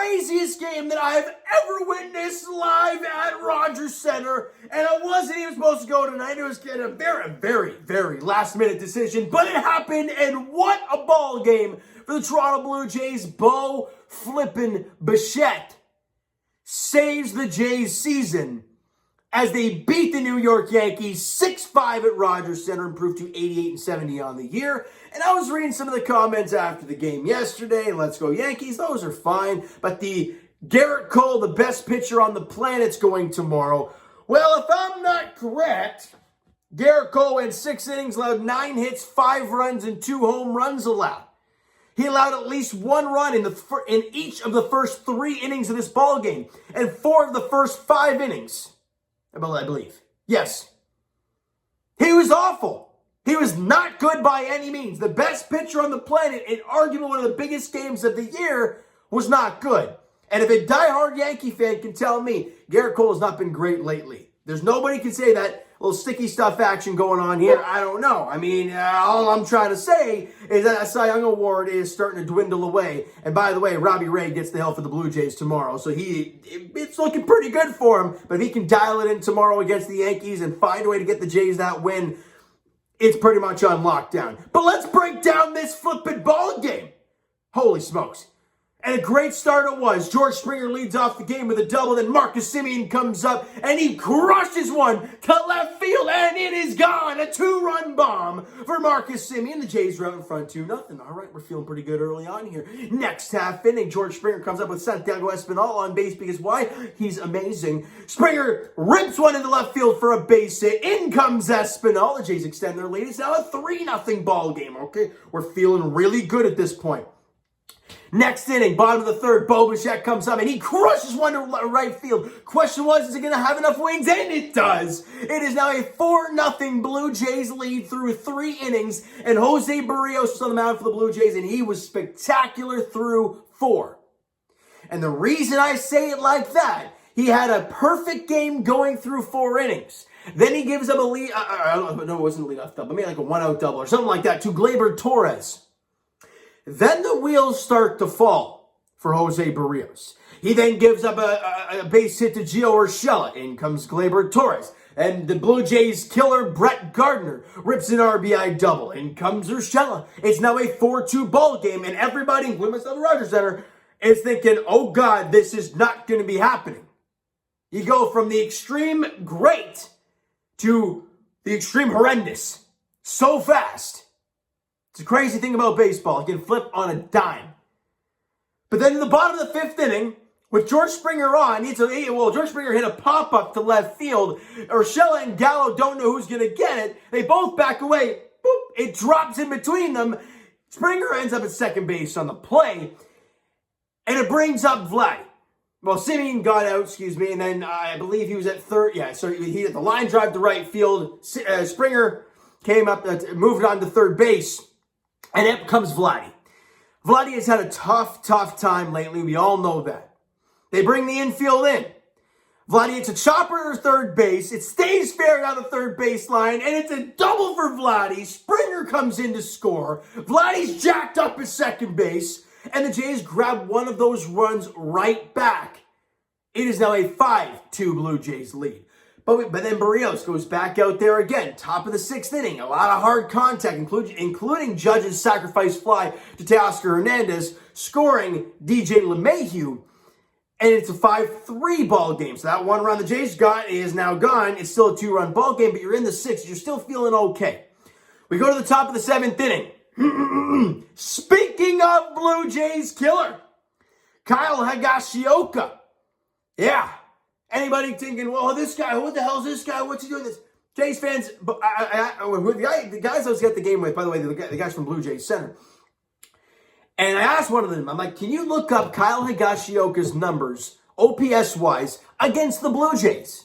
craziest game that I have ever witnessed live at Rogers Center, and I wasn't even supposed to go tonight. It was a very, very, very last-minute decision, but it happened, and what a ball game for the Toronto Blue Jays. Bo flippin' Bichette saves the Jays' season as they beat the New York Yankees 6-5 at Rogers Center, improved to 88-70 on the year. And I was reading some of the comments after the game yesterday. Let's go Yankees. Those are fine. But the Garrett Cole, the best pitcher on the planet's going tomorrow. Well, if I'm not correct, Garrett Cole went 6 innings, allowed 9 hits, 5 runs, and 2 home runs allowed. He allowed at least 1 run in each of the first 3 innings of this ball game, and 4 of the first 5 innings, I believe. Yes. He was awful. He was not good by any means. The best pitcher on the planet, in arguably one of the biggest games of the year, was not good. And if a diehard Yankee fan can tell me, Garrett Cole has not been great lately. There's nobody can say that. Little sticky stuff action going on here. I don't know. I mean, all I'm trying to say is that Cy Young Award is starting to dwindle away. And by the way, Robbie Ray gets the help for the Blue Jays tomorrow. So it's looking pretty good for him. But if he can dial it in tomorrow against the Yankees and find a way to get the Jays that win, it's pretty much on lockdown. But let's break down this flippin' ball game. Holy smokes. And a great start it was. George Springer leads off the game with a double. Then Marcus Semien comes up and he crushes one to left field. And it is gone. A 2-run bomb for Marcus Semien. The Jays are out in front 2-0. All right, we're feeling pretty good early on here. Next half inning, George Springer comes up with Santiago Espinal on base because why? He's amazing. Springer rips one into left field for a base hit. In comes Espinal. The Jays extend their lead. It's now a 3-0 ball game. Okay, we're feeling really good at this point. Next inning, bottom of the third, Bo Bichette comes up and he crushes one to right field. Question was, is he going to have enough wings? And it does. It is now a 4-0 Blue Jays lead through 3 innings. And Jose Barrios was on the mound for the Blue Jays, and he was spectacular through 4. And the reason I say it like that, he had a perfect game going through 4 innings. Then he gives up a lead, no, it wasn't a leadoff double, maybe like a 1-out double or something like that to Gleyber Torres. Then the wheels start to fall for Jose Barrios. He then gives up a base hit to Gio Urshela. In comes Gleyber Torres. And the Blue Jays killer Brett Gardner rips an RBI double. In comes Urshela. It's now a 4-2 ball game. And everybody, including myself at Rogers Center, is thinking, oh God, this is not going to be happening. You go from the extreme great to the extreme horrendous so fast. It's a crazy thing about baseball. It can flip on a dime. But then in the bottom of the 5th inning, with George Springer on, George Springer hit a pop-up to left field. Urshela and Gallo don't know who's going to get it. They both back away. Boop, it drops in between them. Springer ends up at second base on the play. And it brings up Vladdy. Well, Semien got out, and then I believe he was at third. Yeah, so he hit the line drive to right field. Springer came up, moved on to third base. And up comes Vladdy. Vladdy has had a tough time lately. We all know that. They bring the infield in. Vladdy hits a chopper to third base. It stays fair down the third baseline, and it's a double for Vladdy. Springer comes in to score. Vladdy's jacked up at second base, and the Jays grab one of those runs right back. It is now a 5-2 Blue Jays lead. But then Barrios goes back out there again, top of the 6th inning. A lot of hard contact, including Judge's sacrifice fly to Teoscar Hernandez, scoring DJ LeMahieu. And it's a 5-3 ball game. So that 1 run the Jays got is now gone. It's still a 2-run ball game, but you're in the 6th. You're still feeling okay. We go to the top of the 7th inning. Speaking of Blue Jays killer, Kyle Higashioka. Yeah. Anybody thinking, well, this guy, what the hell is this guy? What's he doing this? Jays fans, the guys I was at the game with, by the way, the guys from Blue Jays Center. And I asked one of them, I'm like, can you look up Kyle Higashioka's numbers, OPS-wise, against the Blue Jays?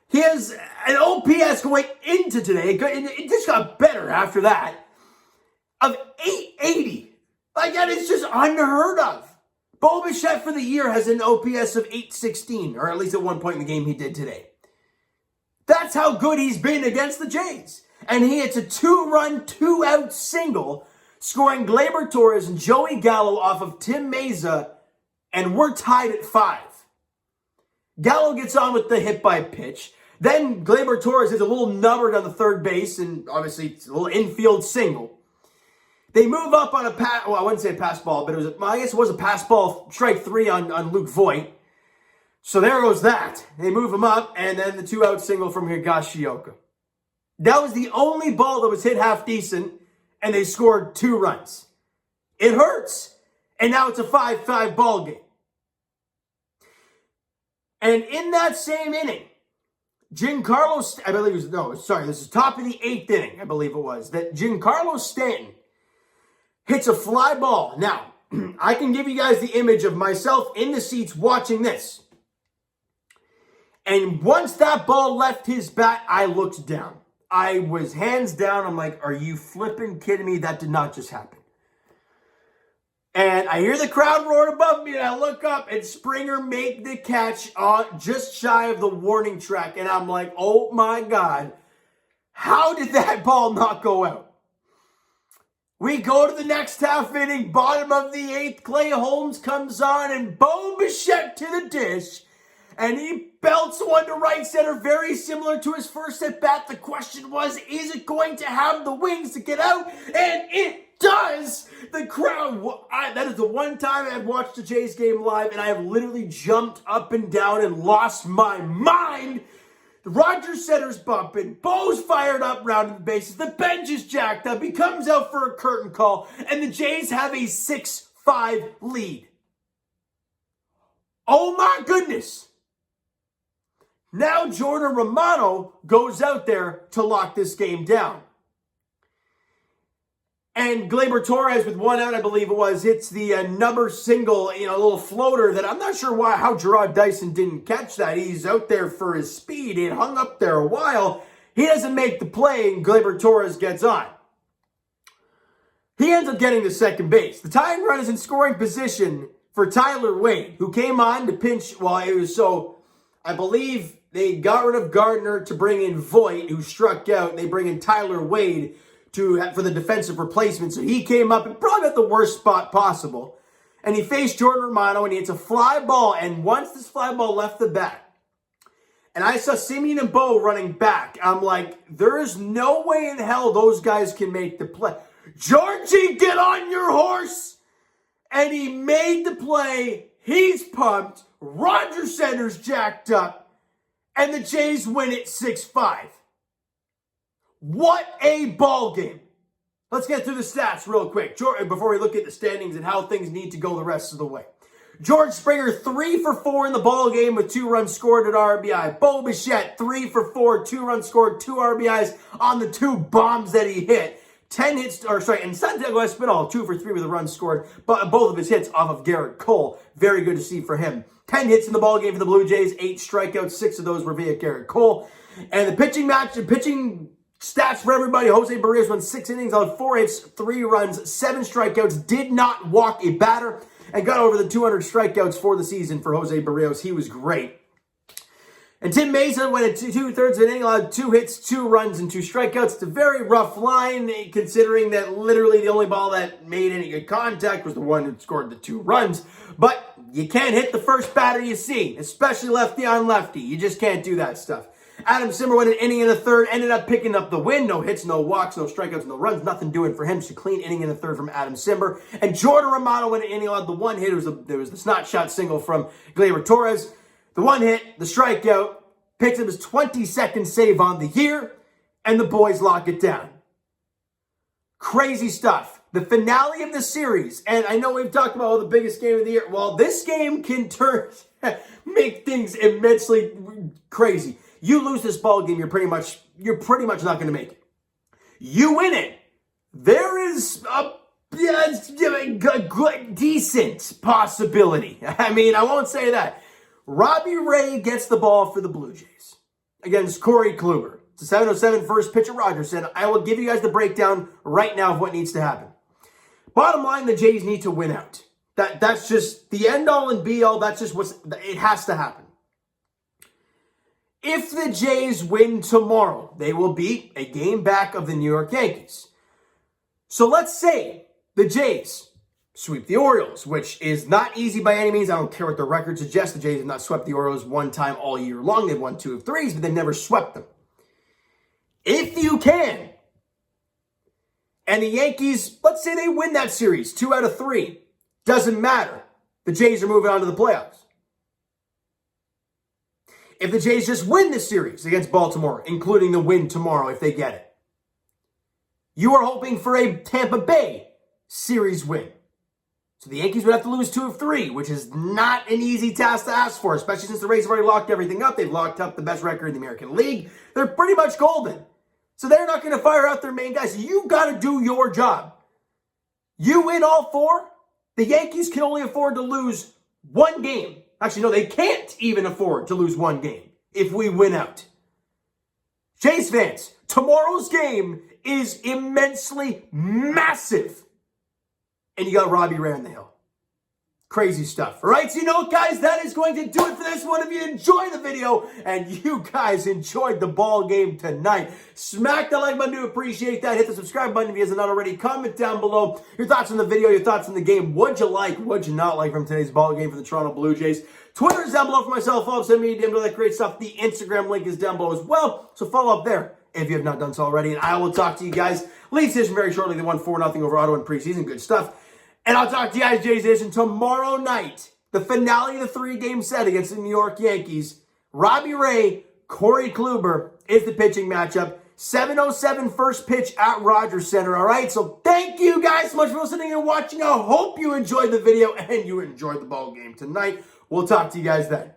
He has an OPS going into today, it just got better after that, of 880. Like, that is just unheard of. Bo Bichette for the year has an OPS of 816, or at least at one point in the game he did today. That's how good he's been against the Jays. And he hits a 2-run, 2-out single, scoring Gleyber Torres and Joey Gallo off of Tim Meza and we're tied at 5. Gallo gets on with the hit by pitch. Then Gleyber Torres is a little nubber down the third base, and obviously it's a little infield single. They move up on a pass. Well, I wouldn't say a pass ball, but I guess it was a pass ball, strike 3 on Luke Voit. So there goes that. They move him up, and then the 2-out single from Higashioka. That was the only ball that was hit half decent, and they scored 2 runs. It hurts, and now it's a 5-5 ball game. And in that same inning, this is top of the 8th inning, I believe it was, that Giancarlo Stanton hits a fly ball. Now, I can give you guys the image of myself in the seats watching this. And once that ball left his bat, I looked down. I was hands down. I'm like, are you flipping kidding me? That did not just happen. And I hear the crowd roar above me, and I look up, and Springer made the catch just shy of the warning track. And I'm like, oh my God, how did that ball not go out? We go to the next half inning, bottom of the 8th. Clay Holmes comes on, and Bo Bichette to the dish. And he belts one to right center, very similar to his first at bat. The question was, is it going to have the wings to get out? And it does. The crowd, that is the one time I've watched the Jays game live, and I have literally jumped up and down and lost my mind. The Rogers center's bumping. Bo's fired up, rounding the bases. The bench is jacked up. He comes out for a curtain call, and the Jays have a 6-5 lead. Oh my goodness. Now Jordan Romano goes out there to lock this game down. And Gleyber Torres, with 1 out, I believe it was, hits the number single, a little floater that I'm not sure how Gerard Dyson didn't catch that. He's out there for his speed. He had hung up there a while. He doesn't make the play, and Gleyber Torres gets on. He ends up getting to second base. The tying run is in scoring position for Tyler Wade, who came on to pinch I believe they got rid of Gardner to bring in Voit, who struck out. They bring in Tyler Wade for the defensive replacement. So he came up and probably at the worst spot possible. And he faced Jordan Romano, and he hits a fly ball. And once this fly ball left the bat, and I saw Simeon and Bo running back, I'm like, there is no way in hell those guys can make the play. Georgie, get on your horse! And he made the play. He's pumped. Rogers Center's jacked up. And the Jays win it 6-5. What a ball game. Let's get through the stats real quick before we look at the standings and how things need to go the rest of the way. George Springer, 3 for 4 in the ball game with 2 runs scored at RBI. Bo Bichette, 3 for 4, 2 runs scored, 2 RBIs on the 2 bombs that he hit. 10 hits, and Santiago Espinal, 2 for 3 with a run scored, but both of his hits off of Garrett Cole. Very good to see for him. 10 hits in the ballgame for the Blue Jays, 8 strikeouts, 6 of those were via Garrett Cole. And the pitching stats for everybody, Jose Barrios went 6 innings, on 4 hits, 3 runs, 7 strikeouts, did not walk a batter, and got over the 200 strikeouts for the season for Jose Barrios. He was great. And Tim Mesa went at 2/3 of an inning, allowed 2 hits, 2 runs, and 2 strikeouts. It's a very rough line, considering that literally the only ball that made any good contact was the one that scored the 2 runs. But you can't hit the first batter you see, especially lefty on lefty. You just can't do that stuff. Adam Simmer went an inning and a third, ended up picking up the win. No hits, no walks, no strikeouts, no runs, nothing doing for him. Just a clean inning and a third from Adam Simmer. And Jordan Romano went an inning, allowed the 1 hit. There was the snot shot single from Gleyber Torres. The 1 hit, the strikeout, picks up his 22nd save on the year, and the boys lock it down. Crazy stuff. The finale of the series, and I know we've talked about the biggest game of the year. Well, this game can make things immensely crazy. You lose this ball game, you're pretty much not going to make it. You win it, there is a good, decent possibility. I mean, I won't say that. Robbie Ray gets the ball for the Blue Jays against Corey Kluber. It's a 7:07 first pitch at Rogers Center. I will give you guys the breakdown right now of what needs to happen. Bottom line, the Jays need to win out. That's just the end all and be all. That's just it has to happen. If the Jays win tomorrow, they will be a game back of the New York Yankees. So let's say the Jays sweep the Orioles, which is not easy by any means. I don't care what the record suggests. The Jays have not swept the Orioles one time all year long. They've won 2 of 3s, but they've never swept them. If you can, and the Yankees, let's say they win that series, 2 out of 3, doesn't matter. The Jays are moving on to the playoffs. If the Jays just win this series against Baltimore, including the win tomorrow if they get it, you are hoping for a Tampa Bay series win. So the Yankees would have to lose 2 of 3, which is not an easy task to ask for, especially since the Rays have already locked everything up. They've locked up the best record in the American League. They're pretty much golden. So they're not going to fire out their main guys. You got to do your job. You win all 4, the Yankees can only afford to lose 1 game. Actually, no, they can't even afford to lose 1 game if we win out. Jays fans, tomorrow's game is immensely massive. And you got Robbie Ray on the hill. Crazy stuff. All right, so you know what, guys? That is going to do it for this one. If you enjoyed the video and you guys enjoyed the ball game tonight, smack the like button to appreciate that. Hit the subscribe button if you haven't done already. Comment down below your thoughts on the video, your thoughts on the game. What'd you like? What'd you not like from today's ball game for the Toronto Blue Jays? Twitter is down below for myself. Follow send me all that great stuff. The Instagram link is down below as well. So follow up there if you have not done so already. And I will talk to you guys. Leafs decision very shortly. They won 4-0 over Ottawa in preseason. Good stuff. And I'll talk to you guys, Jays Nation, tomorrow night. The finale of the 3-game set against the New York Yankees. Robbie Ray, Corey Kluber is the pitching matchup. 7:07 first pitch at Rogers Center, all right? So thank you guys so much for listening and watching. I hope you enjoyed the video and you enjoyed the ball game tonight. We'll talk to you guys then.